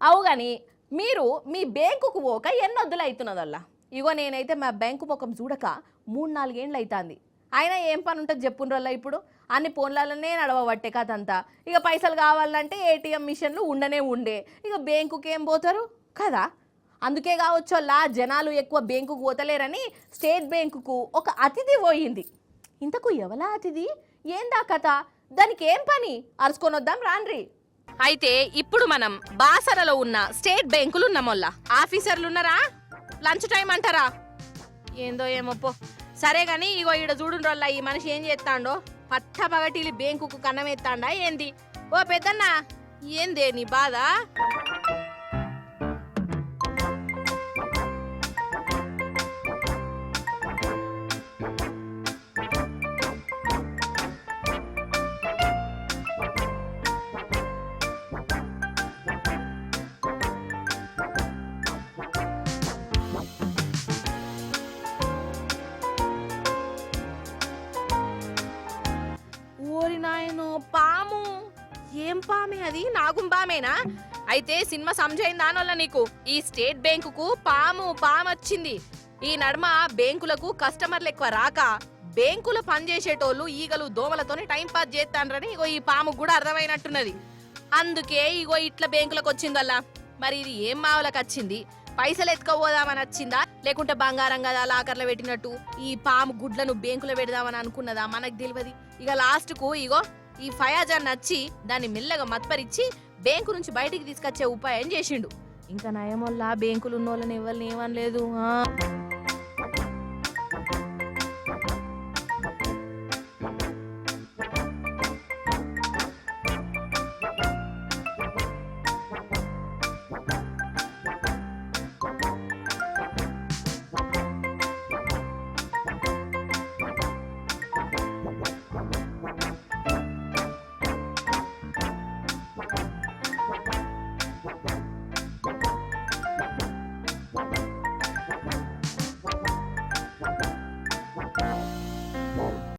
అవు కానీ మీరు మీ బ్యాంకుకు పోక ఎన్నొద్దులు అవుతున్నదల్లా. ఇగో నేనైతే మా బ్యాంకు ముఖం చూడక 3-4 ఏళ్ళు అవుతుంది. అయినా ఏం పని ఉంటుంది చెప్పుండ్రల్లా. ఇప్పుడు అన్ని ఫోన్లలోనే నడవబట్టే కథ అంతా. ఇక పైసలు కావాలంటే ఏటీఎం మిషన్లు ఉండే ఇక బ్యాంకుకి ఏం పోతారు కదా. అందుకే కావచ్చోళ్ళ జనాలు ఎక్కువ బ్యాంకుకు పోతలేరని స్టేట్ బ్యాంకుకు ఒక అతిథి పోయింది. ఇంతకు ఎవలా అతిథి, ఏందా కథ, దానికి ఏం పని అరుచుకొని వద్దాం రాండ్రి. అయితే ఇప్పుడు మనం బాసరలో ఉన్న స్టేట్ బ్యాంకులు ఉన్నామొల్ల. ఆఫీసర్లు ఉన్నారా? లంచ్ టైం అంటారా? ఏందో ఏమో పో. సరే గాని ఇగో ఈడ చూడుండ్రోళ్ళ ఈ మనిషి ఏం చేస్తాండో. పట్ట పగటిలి బ్యాంకుకు కన్నం ఎత్తాండా ఏంది? ఓ పెద్దన్న, ఏందే నీ బాధ? ఓరి నాయనో, పాము! ఏం పామే అది? నాగుంపామేనా? అయితే సినిమా సంజయిందానోళ్ళ నీకు. ఈ స్టేట్ బ్యాంకుకు పాము వచ్చింది. ఈ నడుమ బ్యాంకులకు కస్టమర్లు ఎక్కువ రాక బ్యాంకులో పనిచేసేటోళ్ళు ఈగలు దోమలతోని టైం పాస్ చేస్తాండ్రని ఇగో ఈ పాము కూడా అర్థమైనట్టున్నది. అందుకే ఇగో ఇట్లా బ్యాంకులకు వచ్చిందల్లా. మరి ఇది ఏం మావులకు వచ్చింది? పైసలు ఎత్తుకోపోదామని వచ్చిందా, లేకుంటే బంగారం కదా లాకర్లో పెట్టినట్టు ఈ పాము గుడ్లను బ్యాంకులో పెడదామని అనుకున్నదా? మనకు తెలియదు. ఇక లాస్ట్ కు ఇగో ఈ ఫయాజాన్ నచ్చి దాన్ని మెల్లగా మత్పరిచ్చి బ్యాంకు నుంచి బయటికి తీసుకొచ్చే ఉపాయం చేసిండు. ఇంకా నయమొల్లా బ్యాంకులు ఉన్నోళ్ళని ఎవరిని ఏమనలేదు.